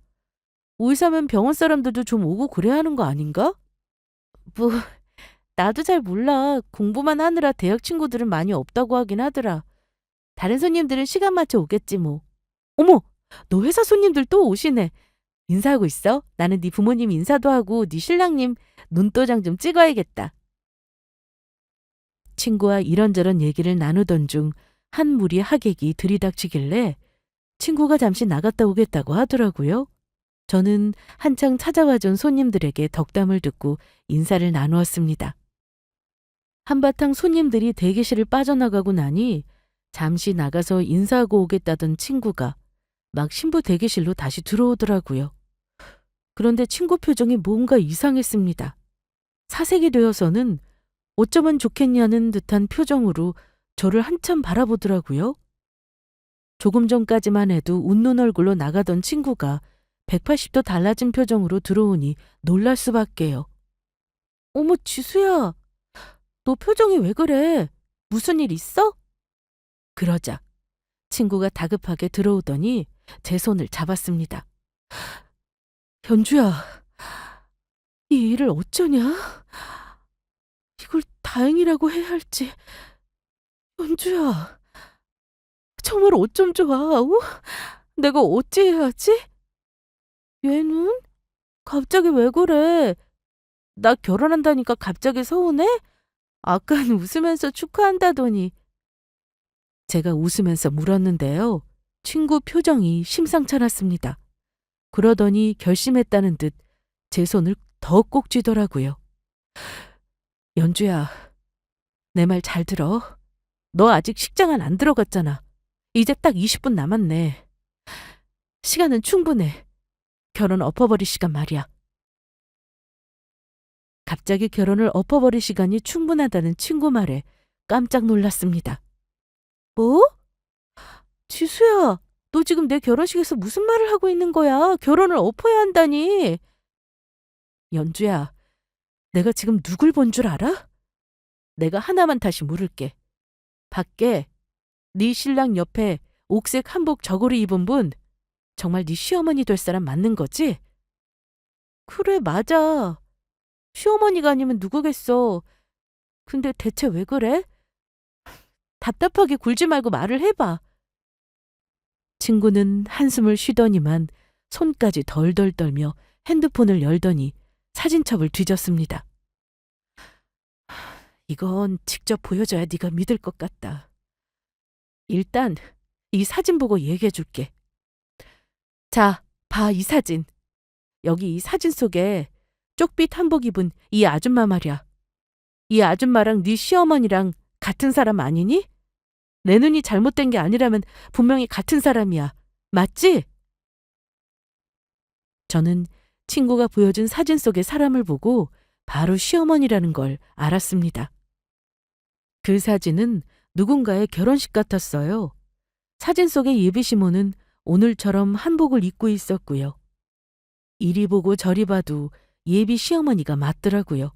의사면 병원 사람들도 좀 오고 그래야 하는 거 아닌가? 뭐 나도 잘 몰라. 공부만 하느라 대학 친구들은 많이 없다고 하긴 하더라. 다른 손님들은 시간 맞춰 오겠지 뭐. 어머! 너 회사 손님들 또 오시네. 인사하고 있어. 나는 네 부모님 인사도 하고 네 신랑님 눈도장 좀 찍어야겠다. 친구와 이런저런 얘기를 나누던 중 한 무리 하객이 들이닥치길래 친구가 잠시 나갔다 오겠다고 하더라고요. 저는 한창 찾아와준 손님들에게 덕담을 듣고 인사를 나누었습니다. 한바탕 손님들이 대기실을 빠져나가고 나니 잠시 나가서 인사하고 오겠다던 친구가 막 신부 대기실로 다시 들어오더라고요. 그런데 친구 표정이 뭔가 이상했습니다. 사색이 되어서는 어쩌면 좋겠냐는 듯한 표정으로 저를 한참 바라보더라고요. 조금 전까지만 해도 웃는 얼굴로 나가던 친구가 180도 달라진 표정으로 들어오니 놀랄 수밖에요. 어머, 지수야. 너 표정이 왜 그래? 무슨 일 있어? 그러자 친구가 다급하게 들어오더니 제 손을 잡았습니다. 현주야, 이 일을 어쩌냐? 이걸 다행이라고 해야 할지. 현주야, 정말 어쩜 좋아. 내가 어찌해야 하지? 얘는? 갑자기 왜 그래? 나 결혼한다니까 갑자기 서운해? 아깐 웃으면서 축하한다더니. 제가 웃으면서 물었는데요. 친구 표정이 심상찮았습니다. 그러더니 결심했다는 듯 제 손을 더 꼭 쥐더라고요. 연주야, 내 말 잘 들어. 너 아직 식장안 안 들어갔잖아. 이제 딱 20분 남았네. 시간은 충분해. 결혼 엎어버릴 시간 말이야. 갑자기 결혼을 엎어버릴 시간이 충분하다는 친구 말에 깜짝 놀랐습니다. 뭐? 지수야, 너 지금 내 결혼식에서 무슨 말을 하고 있는 거야? 결혼을 엎어야 한다니. 연주야, 내가 지금 누굴 본 줄 알아? 내가 하나만 다시 물을게. 밖에 네 신랑 옆에 옥색 한복 저고리 입은 분 정말 네 시어머니 될 사람 맞는 거지? 그래, 맞아. 시어머니가 아니면 누구겠어. 근데 대체 왜 그래? 답답하게 굴지 말고 말을 해봐. 친구는 한숨을 쉬더니만 손까지 덜덜 떨며 핸드폰을 열더니 사진첩을 뒤졌습니다. 이건 직접 보여줘야 네가 믿을 것 같다. 일단 이 사진 보고 얘기해 줄게. 자, 봐, 이 사진. 여기 이 사진 속에 쪽빛 한복 입은 이 아줌마 말이야. 이 아줌마랑 네 시어머니랑 같은 사람 아니니? 내 눈이 잘못된 게 아니라면 분명히 같은 사람이야. 맞지? 저는 친구가 보여준 사진 속의 사람을 보고 바로 시어머니라는 걸 알았습니다. 그 사진은 누군가의 결혼식 같았어요. 사진 속의 예비 시모는 오늘처럼 한복을 입고 있었고요. 이리 보고 저리 봐도 예비 시어머니가 맞더라고요.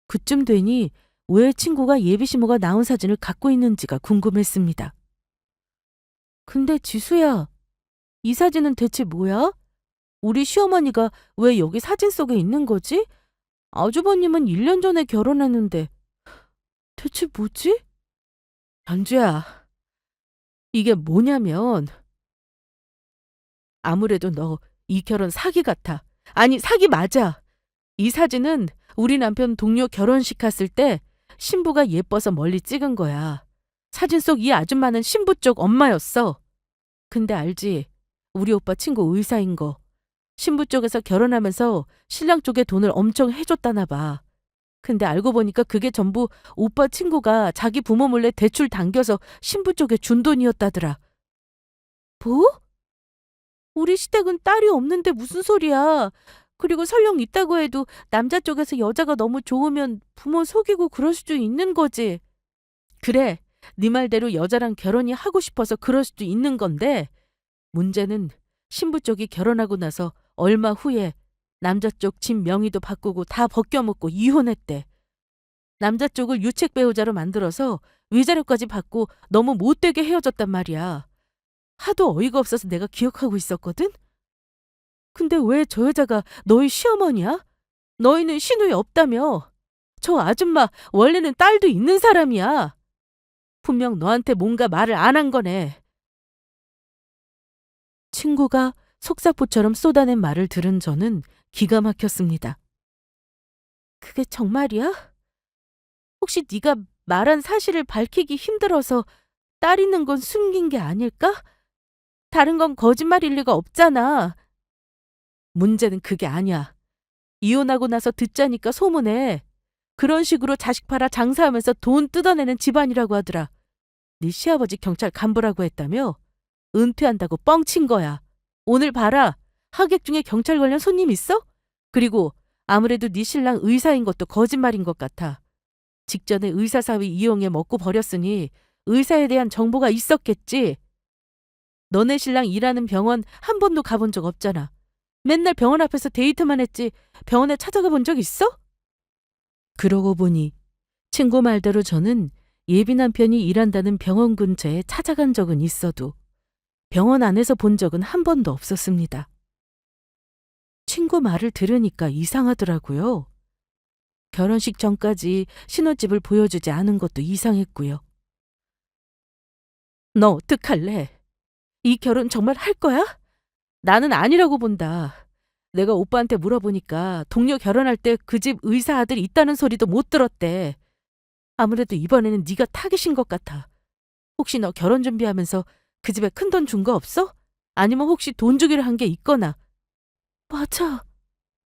그쯤 되니 왜 친구가 예비 시모가 나온 사진을 갖고 있는지가 궁금했습니다. 근데 지수야, 이 사진은 대체 뭐야? 우리 시어머니가 왜 여기 사진 속에 있는 거지? 아주버님은 1년 전에 결혼했는데 대체 뭐지? 연주야, 이게 뭐냐면 아무래도 너 이 결혼 사기 같아. 아니, 사기 맞아. 이 사진은 우리 남편 동료 결혼식 갔을 때 신부가 예뻐서 멀리 찍은 거야. 사진 속 이 아줌마는 신부 쪽 엄마였어. 근데 알지? 우리 오빠 친구 의사인 거. 신부 쪽에서 결혼하면서 신랑 쪽에 돈을 엄청 해줬다나 봐. 근데 알고 보니까 그게 전부 오빠 친구가 자기 부모 몰래 대출 당겨서 신부 쪽에 준 돈이었다더라. 뭐? 우리 시댁은 딸이 없는데 무슨 소리야. 그리고 설령 있다고 해도 남자 쪽에서 여자가 너무 좋으면 부모 속이고 그럴 수도 있는 거지. 그래, 네 말대로 여자랑 결혼이 하고 싶어서 그럴 수도 있는 건데 문제는 신부 쪽이 결혼하고 나서 얼마 후에 남자 쪽 집 명의도 바꾸고 다 벗겨먹고 이혼했대. 남자 쪽을 유책 배우자로 만들어서 위자료까지 받고 너무 못되게 헤어졌단 말이야. 하도 어이가 없어서 내가 기억하고 있었거든? 근데 왜 저 여자가 너희 시어머니야? 너희는 시누이 없다며? 저 아줌마 원래는 딸도 있는 사람이야. 분명 너한테 뭔가 말을 안 한 거네. 친구가 속사포처럼 쏟아낸 말을 들은 저는 기가 막혔습니다. 그게 정말이야? 혹시 네가 말한 사실을 밝히기 힘들어서 딸 있는 건 숨긴 게 아닐까? 다른 건 거짓말일 리가 없잖아. 문제는 그게 아니야. 이혼하고 나서 듣자니까 소문에 그런 식으로 자식 팔아 장사하면서 돈 뜯어내는 집안이라고 하더라. 네 시아버지 경찰 간부라고 했다며? 은퇴한다고 뻥친 거야. 오늘 봐라. 하객 중에 경찰 관련 손님 있어? 그리고 아무래도 네 신랑 의사인 것도 거짓말인 것 같아. 직전에 의사 사위 이용해 먹고 버렸으니 의사에 대한 정보가 있었겠지. 너네 신랑 일하는 병원 한 번도 가본 적 없잖아. 맨날 병원 앞에서 데이트만 했지 병원에 찾아가 본 적 있어? 그러고 보니 친구 말대로 저는 예비 남편이 일한다는 병원 근처에 찾아간 적은 있어도 병원 안에서 본 적은 한 번도 없었습니다. 친구 말을 들으니까 이상하더라고요. 결혼식 전까지 신혼집을 보여주지 않은 것도 이상했고요. 너 어떡할래? 이 결혼 정말 할 거야? 나는 아니라고 본다. 내가 오빠한테 물어보니까 동료 결혼할 때 그 집 의사 아들 있다는 소리도 못 들었대. 아무래도 이번에는 네가 타깃인 것 같아. 혹시 너 결혼 준비하면서 그 집에 큰돈 준 거 없어? 아니면 혹시 돈 주기로 한 게 있거나 맞아.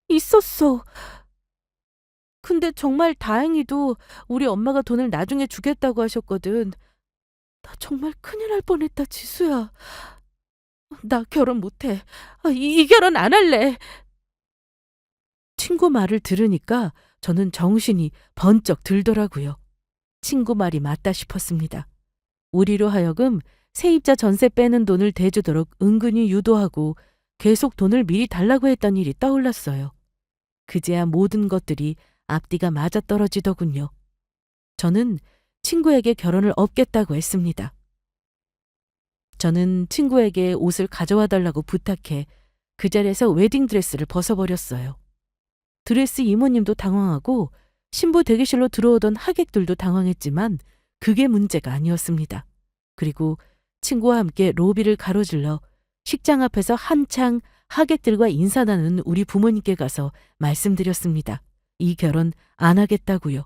있었어. 근데 정말 다행히도 우리 엄마가 돈을 나중에 주겠다고 하셨거든. 나 정말 큰일 날 뻔했다, 지수야. 나 결혼 못해. 이 결혼 안 할래. 친구 말을 들으니까 저는 정신이 번쩍 들더라고요. 친구 말이 맞다 싶었습니다. 우리로 하여금 세입자 전세 빼는 돈을 대주도록 은근히 유도하고 계속 돈을 미리 달라고 했던 일이 떠올랐어요. 그제야 모든 것들이 앞뒤가 맞아떨어지더군요. 저는 친구에게 결혼을 업겠다고 했습니다. 저는 친구에게 옷을 가져와 달라고 부탁해 그 자리에서 웨딩드레스를 벗어버렸어요. 드레스 이모님도 당황하고 신부 대기실로 들어오던 하객들도 당황했지만 그게 문제가 아니었습니다. 그리고 친구와 함께 로비를 가로질러 식장 앞에서 한창 하객들과 인사 나누는 우리 부모님께 가서 말씀드렸습니다. 이 결혼 안 하겠다고요.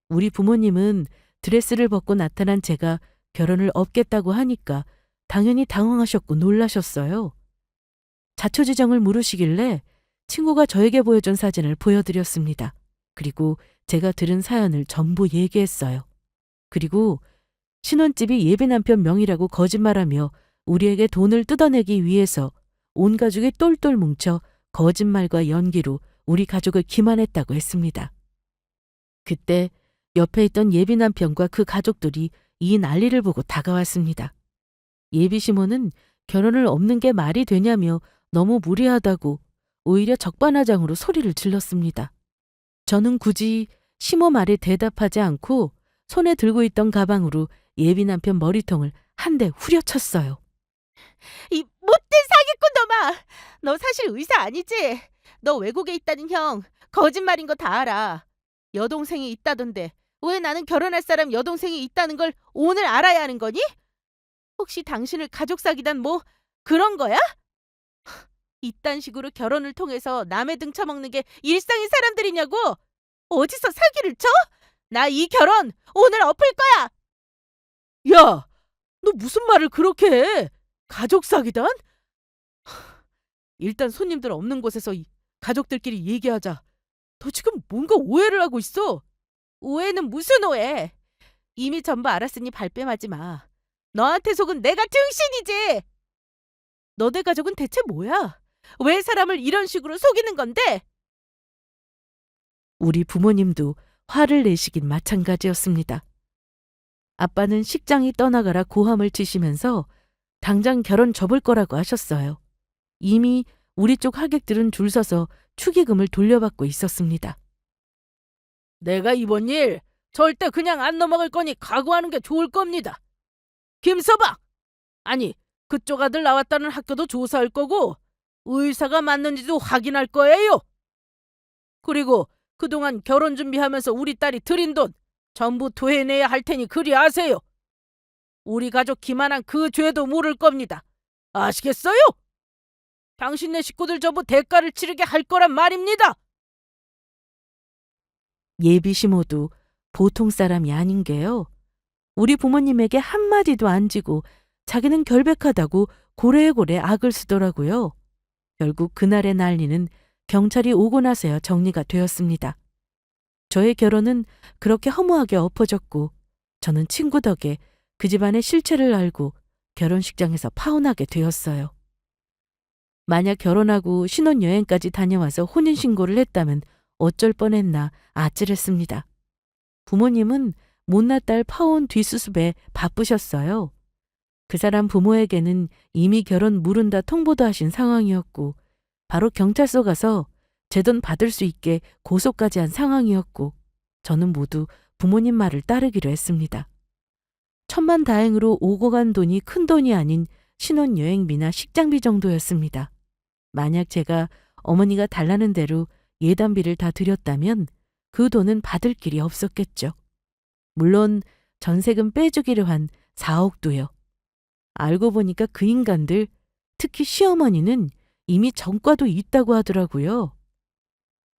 우리 부모님은 드레스를 벗고 나타난 제가 결혼을 업겠다고 하니까 당연히 당황하셨고 놀라셨어요. 자초지정을 물으시길래 친구가 저에게 보여준 사진을 보여드렸습니다. 그리고 제가 들은 사연을 전부 얘기했어요. 그리고 신혼집이 예비 남편 명의라고 거짓말하며 우리에게 돈을 뜯어내기 위해서 온 가족이 똘똘 뭉쳐 거짓말과 연기로 우리 가족을 기만했다고 했습니다. 그때 옆에 있던 예비 남편과 그 가족들이 이 난리를 보고 다가왔습니다. 예비 시모는 결혼을 업는 게 말이 되냐며 너무 무리하다고 오히려 적반하장으로 소리를 질렀습니다. 저는 굳이 시모 말에 대답하지 않고 손에 들고 있던 가방으로 예비 남편 머리통을 한 대 후려쳤어요. 이 못된 사기꾼 놈아! 너 사실 의사 아니지? 너 외국에 있다는 형 거짓말인 거 다 알아. 여동생이 있다던데 왜 나는 결혼할 사람 여동생이 있다는 걸 오늘 알아야 하는 거니? 혹시 당신을 가족 사기단 뭐 그런 거야? 이딴 식으로 결혼을 통해서 남의 등 쳐먹는 게 일상인 사람들이냐고? 어디서 사기를 쳐? 나 이 결혼 오늘 엎을 거야! 야, 너 무슨 말을 그렇게 해? 가족 사기단? 일단 손님들 없는 곳에서 가족들끼리 얘기하자. 너 지금 뭔가 오해를 하고 있어. 오해는 무슨 오해? 이미 전부 알았으니 발뺌하지 마. 너한테 속은 내가 등신이지! 너네 가족은 대체 뭐야? 왜 사람을 이런 식으로 속이는 건데? 우리 부모님도 화를 내시긴 마찬가지였습니다. 아빠는 식장이 떠나가라 고함을 치시면서 당장 결혼 접을 거라고 하셨어요. 이미 우리 쪽 하객들은 줄 서서 축의금을 돌려받고 있었습니다. 내가 이번 일 절대 그냥 안 넘어갈 거니 각오하는 게 좋을 겁니다. 김서방! 아니, 그쪽 아들 나왔다는 학교도 조사할 거고 의사가 맞는지도 확인할 거예요. 그리고 그동안 결혼 준비하면서 우리 딸이 들인 돈 전부 토해내야 할 테니 그리 아세요. 우리 가족 기만한 그 죄도 모를 겁니다. 아시겠어요? 당신네 식구들 전부 대가를 치르게 할 거란 말입니다. 예비 시모도 보통 사람이 아닌 게요. 우리 부모님에게 한마디도 안 지고 자기는 결백하다고 고래고래 악을 쓰더라고요. 결국 그날의 난리는 경찰이 오고 나서야 정리가 되었습니다. 저의 결혼은 그렇게 허무하게 엎어졌고 저는 친구 덕에 그 집안의 실체를 알고 결혼식장에서 파혼하게 되었어요. 만약 결혼하고 신혼여행까지 다녀와서 혼인신고를 했다면 어쩔 뻔했나 아찔했습니다. 부모님은 못난 딸 파혼 뒷수습에 바쁘셨어요. 그 사람 부모에게는 이미 결혼 무른다 통보도 하신 상황이었고 바로 경찰서 가서 제 돈 받을 수 있게 고소까지 한 상황이었고 저는 모두 부모님 말을 따르기로 했습니다. 천만다행으로 오고 간 돈이 큰 돈이 아닌 신혼여행비나 식장비 정도였습니다. 만약 제가 어머니가 달라는 대로 예단비를 다 드렸다면 그 돈은 받을 길이 없었겠죠. 물론 전세금 빼주기로 한 4억도요. 알고 보니까 그 인간들, 특히 시어머니는 이미 전과도 있다고 하더라고요.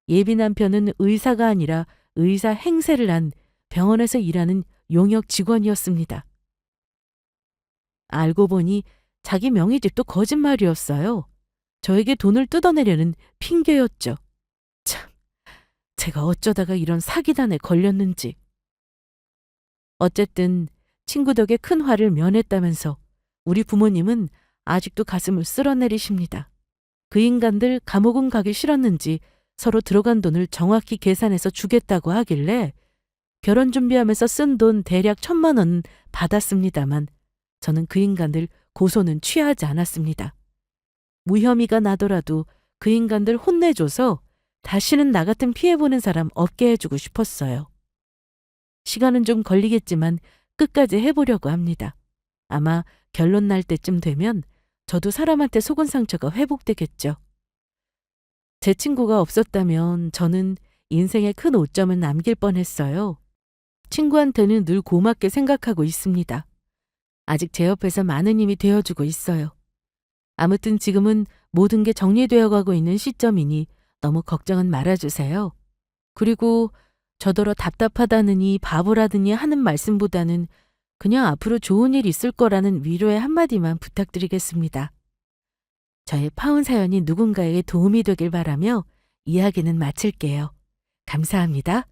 예비 남편은 의사가 아니라 의사 행세를 한 병원에서 일하는 용역 직원이었습니다. 알고 보니 자기 명의집도 거짓말이었어요. 저에게 돈을 뜯어내려는 핑계였죠. 참, 제가 어쩌다가 이런 사기단에 걸렸는지. 어쨌든 친구 덕에 큰 화를 면했다면서 우리 부모님은 아직도 가슴을 쓸어내리십니다. 그 인간들 감옥은 가기 싫었는지 서로 들어간 돈을 정확히 계산해서 주겠다고 하길래 결혼 준비하면서 쓴 돈 대략 1,000만 원 받았습니다만 저는 그 인간들 고소는 취하지 않았습니다. 무혐의가 나더라도 그 인간들 혼내줘서 다시는 나 같은 피해보는 사람 없게 해주고 싶었어요. 시간은 좀 걸리겠지만 끝까지 해보려고 합니다. 아마 결론 날 때쯤 되면 저도 사람한테 속은 상처가 회복되겠죠. 제 친구가 없었다면 저는 인생에 큰 오점을 남길 뻔했어요. 친구한테는 늘 고맙게 생각하고 있습니다. 아직 제 옆에서 많은 힘이 되어주고 있어요. 아무튼 지금은 모든 게 정리되어 가고 있는 시점이니 너무 걱정은 말아주세요. 그리고 저더러 답답하다느니 바보라느니 하는 말씀보다는 그냥 앞으로 좋은 일 있을 거라는 위로의 한마디만 부탁드리겠습니다. 저의 파혼 사연이 누군가에게 도움이 되길 바라며 이야기는 마칠게요. 감사합니다.